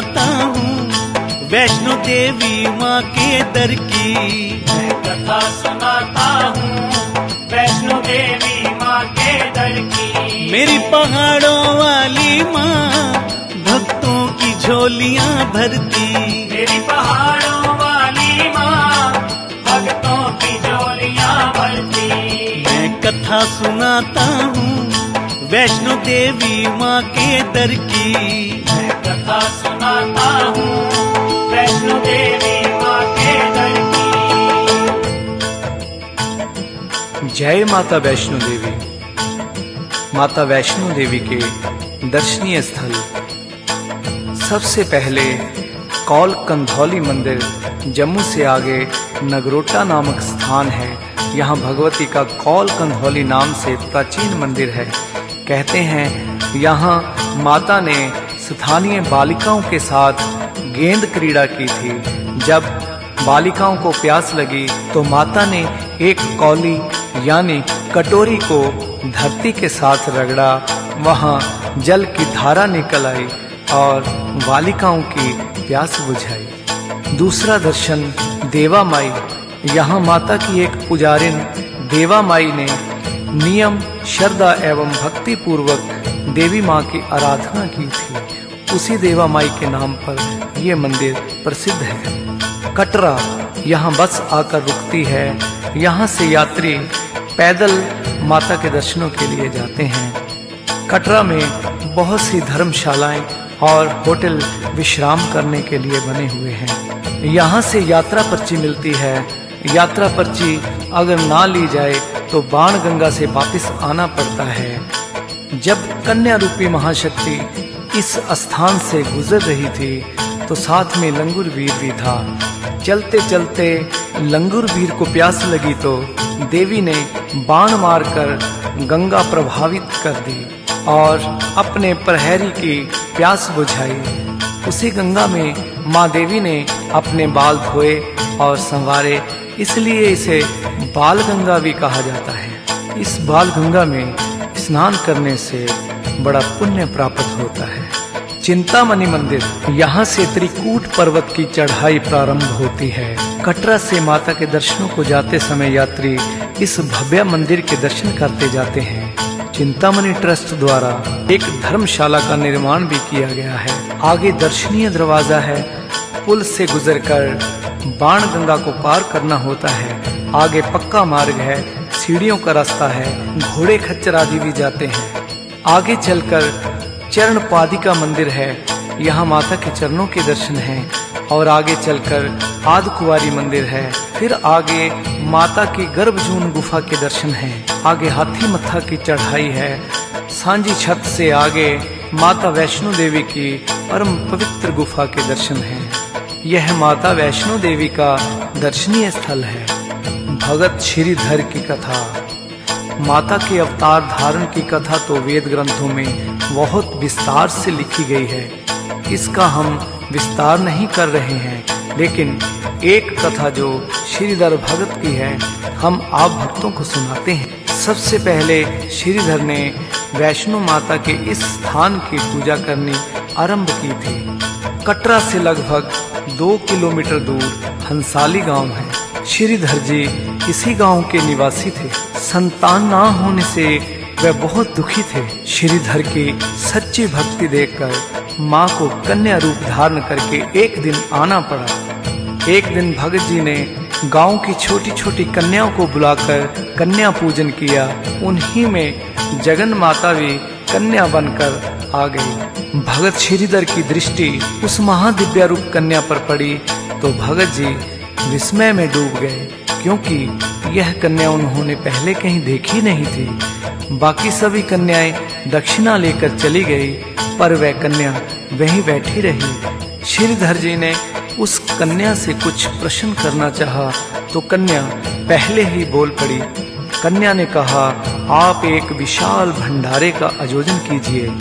सुनाता हूँ वैष्णो देवी माँ के दर की। मैं कथा सुनाता हूँ वैष्णो देवी माँ के दर की। मेरी पहाड़ों वाली माँ भक्तों की झोलियाँ भरती। मेरी पहाड़ों वाली माँ भक्तों की झोलियाँ भरती। मैं कथा सुनाता हूँ वैष्णो देवी माँ के दर की। मैं कथा सुनाता हूँ वैष्णो देवी माँ के दर की। जय माता वैष्णो देवी। माता वैष्णो देवी के दर्शनीय स्थल सबसे पहले कौल कंधौली मंदिर, जम्मू से आगे नगरोटा नामक स्थान है। यहाँ भगवती का कौल कंधौली नाम से प्राचीन मंदिर है। कहते हैं यहाँ माता ने स्थानीय बालिकाओं के साथ गेंद क्रीड़ा की थी। जब बालिकाओं को प्यास लगी तो माता ने एक कौली यानी कटोरी को धरती के साथ रगड़ा, वहाँ जल की धारा निकल आई और बालिकाओं की प्यास बुझाई। दूसरा दर्शन देवा माई। यहाँ माता की एक पुजारिन देवा माई ने नियम, श्रद्धा एवं भक्ति पूर्वक देवी माँ की आराधना की थी। उसी देवा माई के नाम पर यह मंदिर प्रसिद्ध है। कटरा, यहाँ बस आकर रुकती है। यहाँ से यात्री पैदल माता के दर्शनों के लिए जाते हैं। कटरा में बहुत सी धर्मशालाएं और होटल विश्राम करने के लिए बने हुए हैं। यहाँ से यात्रा पर्ची मिलती है। यात्रा पर्ची अगर ना ली जाए तो बाण गंगा से वापस आना पड़ता है। जब कन्या रूपी महाशक्ति इस स्थान से गुजर रही थी तो साथ में लंगूर वीर भी था। चलते चलते लंगूर वीर को प्यास लगी तो देवी ने बाण मारकर गंगा प्रभावित कर दी और अपने प्रहरी की प्यास बुझाई। उसी गंगा में माँ देवी ने अपने बाल धोए और संवारे, इसलिए इसे बाल गंगा भी कहा जाता है। इस बाल गंगा में स्नान करने से बड़ा पुण्य प्राप्त होता है। चिंतामणि मंदिर, यहाँ से त्रिकूट पर्वत की चढ़ाई प्रारंभ होती है। कटरा से माता के दर्शनों को जाते समय यात्री इस भव्य मंदिर के दर्शन करते जाते हैं। चिंतामणि ट्रस्ट द्वारा एक धर्मशाला का निर्माण भी किया गया है। आगे दर्शनीय दरवाजा है। पुल से गुजरकर बाण गंगा को पार करना होता है। आगे पक्का मार्ग है, सीढ़ियों का रास्ता है, घोड़े खच्चर आदि भी जाते हैं। आगे चलकर चरण पादिका मंदिर है। यहाँ माता के चरणों के दर्शन हैं। और आगे चलकर आदि कुंवारी मंदिर है। फिर आगे माता की गर्भजून गुफा के दर्शन हैं। आगे हाथी मत्था की चढ़ाई है। सांझी छत से आगे माता वैष्णो देवी की परम पवित्र गुफा के दर्शन हैं। यह माता वैष्णो देवी का दर्शनीय स्थल है। भगत श्रीधर की कथा। माता के अवतार धारण की कथा तो वेद ग्रंथों में बहुत विस्तार से लिखी गई है। इसका हम विस्तार नहीं कर रहे हैं, लेकिन एक कथा जो श्रीधर भगत की है हम आप भक्तों को सुनाते हैं। सबसे पहले श्रीधर ने वैष्णो माता के इस स्थान की पूजा करनी आरंभ की थी। कटरा से लगभग 2 किलोमीटर दूर हंसाली गांव है। श्रीधर जी इसी गांव के निवासी थे। संतान ना होने से वे बहुत दुखी थे। श्रीधर की सच्ची भक्ति देखकर माँ को कन्या रूप धारण करके एक दिन आना पड़ा। एक दिन भगत जी ने गांव की छोटी छोटी कन्याओं को बुलाकर कन्या पूजन किया। उन्हीं में जगन माता भी कन्या बनकर आ गई। भगत श्रीधर की दृष्टि उस महादिव्य रूप कन्या पर पड़ी तो भगत जी विस्मय में डूब गए, क्योंकि यह कन्या उन्होंने पहले कहीं देखी नहीं थी। बाकी सभी कन्याएं दक्षिणा लेकर चली गई, पर वह कन्या वहीं बैठी रही। श्रीधर जी ने उस कन्या से कुछ प्रश्न करना चाहा तो कन्या पहले ही बोल पड़ी। कन्या ने कहा, आप एक विशाल भंडारे का आयोजन कीजिए।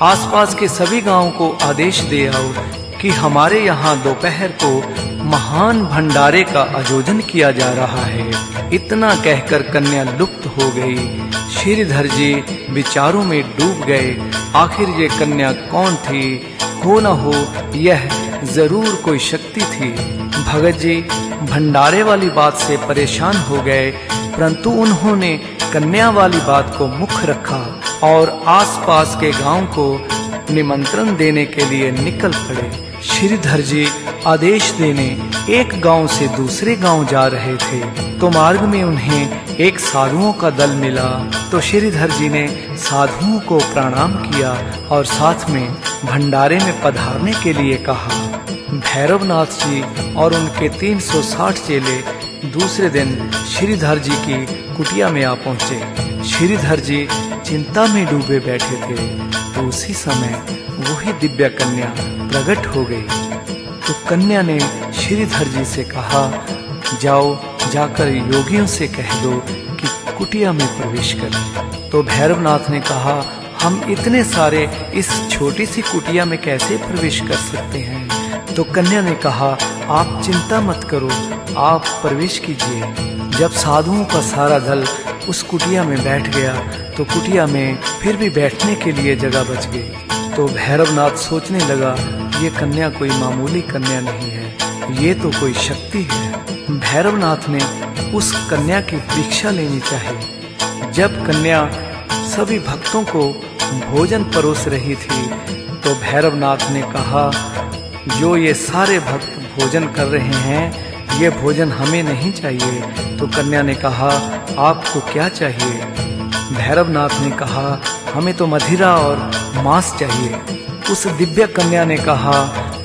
आसपास के सभी गांवों को आदेश दे आओ कि हमारे यहाँ दोपहर को महान भंडारे का आयोजन किया जा रहा है। इतना कहकर कन्या लुप्त हो गई। श्रीधर जी विचारों में डूब गए। आखिर ये कन्या कौन थी, हो न हो यह जरूर कोई शक्ति थी। भगत जी भंडारे वाली बात से परेशान हो गए, परंतु उन्होंने कन्या वाली बात को मुख्य रखा और आसपास के गांव को निमंत्रण देने के लिए निकल पड़े। श्रीधर जी आदेश देने एक गांव से दूसरे गांव जा रहे थे, तो मार्ग में उन्हें एक साधुओं का दल मिला। तो श्रीधर जी ने साधुओं को प्रणाम किया और साथ में भंडारे में पधारने के लिए कहा। भैरवनाथ जी और उनके 360 चेले दूसरे दिन श्रीधर जी की कुटिया में आ पहुंचे। श्रीधर जी चिंता में डूबे बैठे थे, तो उसी समय वही दिव्य कन्या प्रकट हो गई। तो कन्या ने श्रीधर जी से कहा, जाओ जाकर योगियों से कह दो कि कुटिया में प्रवेश करें। तो भैरवनाथ ने कहा, हम इतने सारे इस छोटी सी कुटिया में कैसे प्रवेश कर सकते हैं। तो कन्या ने कहा, आप चिंता मत करो, आप प्रवेश कीजिए। जब साधुओं का सारा दल उस कुटिया में बैठ गया, तो कुटिया में फिर भी बैठने के लिए जगह बच गई। तो भैरवनाथ सोचने लगा, ये कन्या कोई मामूली कन्या नहीं है, ये तो कोई शक्ति है। भैरवनाथ ने उस कन्या की परीक्षा लेनी चाहिए। जब कन्या सभी भक्तों को भोजन परोस रही थी, तो भैरवनाथ ने कहा, जो ये सारे भक्त भोजन कर रहे हैं, ये भोजन हमें नहीं चाहिए। तो कन्या ने कहा, आपको क्या चाहिए। भैरवनाथ ने कहा, हमें तो मदिरा और मांस चाहिए। उस दिव्य कन्या ने कहा,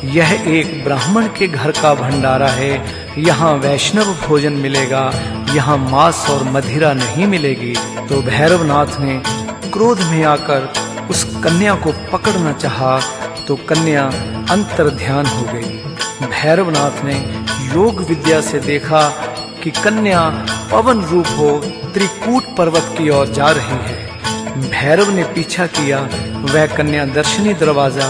यह एक ब्राह्मण के घर का भंडारा है, यहाँ वैष्णव भोजन मिलेगा, यहाँ मांस और मदिरा नहीं मिलेगी। तो भैरवनाथ ने क्रोध में आकर उस कन्या को पकड़ना चाहा, तो कन्या अंतर्ध्यान हो गई। भैरवनाथ ने योग विद्या से देखा कि कन्या पवन रूप हो त्रिकूट पर्वत की ओर जा रही है। भैरव ने पीछा किया, वह कन्या दर्शनी दरवाजा,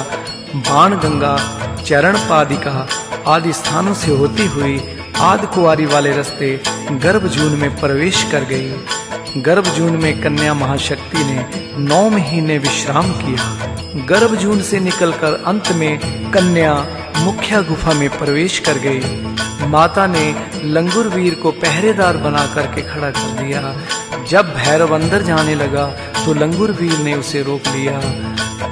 बाण गंगा, चरण पादिका आदि स्थानों से होती हुई आदि कुंवारी वाले रास्ते गर्भजून में प्रवेश कर गई। गर्भजून में कन्या महाशक्ति ने 9 महीने विश्राम किया। गर्भजून से निकलकर अंत में कन्या मुख्य गुफा में प्रवेश कर गई। माता ने लंगूर वीर को पहरेदार बना करके खड़ा कर दिया। जब भैरव अंदर जाने लगा, तो लंगूर वीर ने उसे रोक लिया।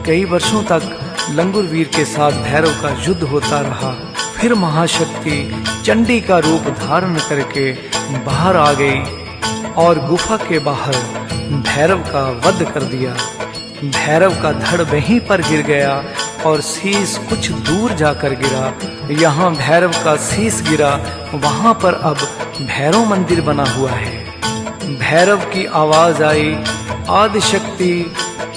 कई वर्षों तक लंगूर वीर के साथ भैरव का युद्ध होता रहा। फिर महाशक्ति चंडी का रूप धारण करके बाहर आ गई और गुफा के बाहर भैरव का वध कर दिया। भैरव का धड़ वहीं पर गिर गया और शीश कुछ दूर जाकर गिरा। यहाँ भैरव का शीश गिरा, वहां पर अब भैरव मंदिर बना हुआ है। भैरव की आवाज आई, आदिशक्ति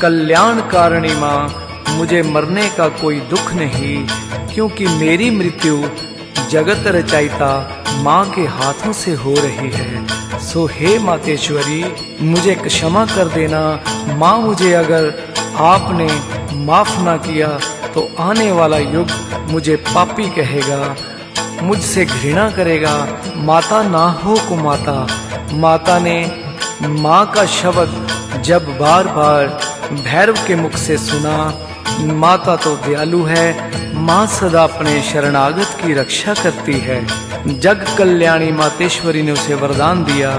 कल्याणकारिणी माँ, मुझे मरने का कोई दुख नहीं, क्योंकि मेरी मृत्यु जगत रचयिता माँ के हाथों से हो रही है। सो हे मातेश्वरी, मुझे क्षमा कर देना माँ। मुझे अगर आपने माफ ना किया, तो आने वाला युग मुझे पापी कहेगा, मुझसे घृणा करेगा। माता ना हो को माता। माता ने माँ का शब्द जब बार बार भैरव के मुख से सुना, माता तो दयालु है, माँ सदा अपने शरणागत की रक्षा करती है। जग कल्याणी मातेश्वरी ने उसे वरदान दिया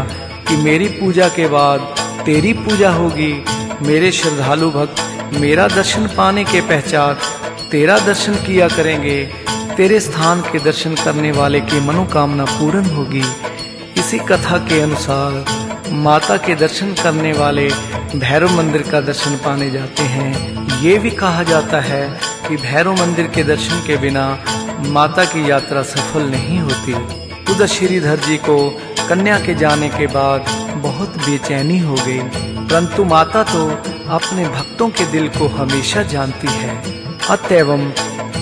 कि मेरी पूजा के बाद तेरी पूजा होगी। मेरे श्रद्धालु भक्त मेरा दर्शन पाने के पश्चात तेरा दर्शन किया करेंगे। तेरे स्थान के दर्शन करने वाले की मनोकामना पूर्ण होगी। इसी कथा के अनुसार माता के दर्शन करने वाले भैरव मंदिर का दर्शन पाने जाते हैं। ये भी कहा जाता है कि भैरव मंदिर के दर्शन के बिना माता की यात्रा सफल नहीं होती। उधर श्रीधर जी को कन्या के जाने के बाद बहुत बेचैनी हो गई, परंतु माता तो अपने भक्तों के दिल को हमेशा जानती है। अतएव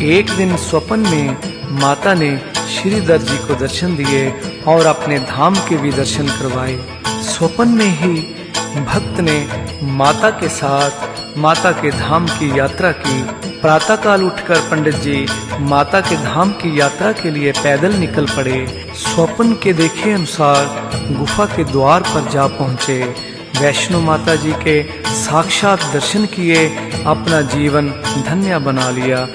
एक दिन स्वप्न में माता ने श्रीधर जी को दर्शन दिए और अपने धाम के भी दर्शन करवाए। स्वप्न में ही भक्त ने माता के साथ माता के धाम की यात्रा की। प्रातःकाल उठकर पंडित जी माता के धाम की यात्रा के लिए पैदल निकल पड़े। स्वप्न के देखे अनुसार गुफा के द्वार पर जा पहुँचे। वैष्णो माता जी के साक्षात दर्शन किए, अपना जीवन धन्य बना लिया।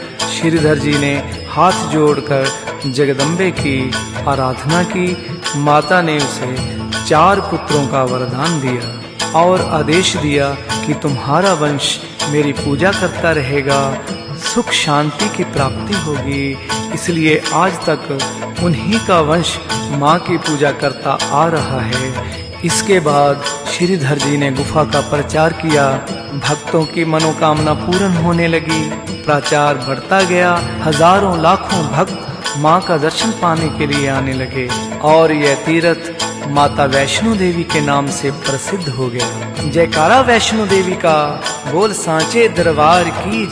श्रीधर जी ने हाथ जोड़कर जगदम्बे की आराधना की। माता ने उसे 4 पुत्रों का वरदान दिया और आदेश दिया कि तुम्हारा वंश मेरी पूजा करता रहेगा, सुख शांति की प्राप्ति होगी। इसलिए आज तक उन्हीं का वंश माँ की पूजा करता आ रहा है। इसके बाद श्रीधर जी ने गुफा का प्रचार किया। भक्तों की मनोकामना पूर्ण होने लगी। प्रचार बढ़ता गया। हजारों लाखों भक्त माँ का दर्शन पाने के लिए आने लगे और यह तीर्थ माता वैष्णो देवी के नाम से प्रसिद्ध हो गया। जयकारा वैष्णो देवी का, बोल सांचे दरबार की।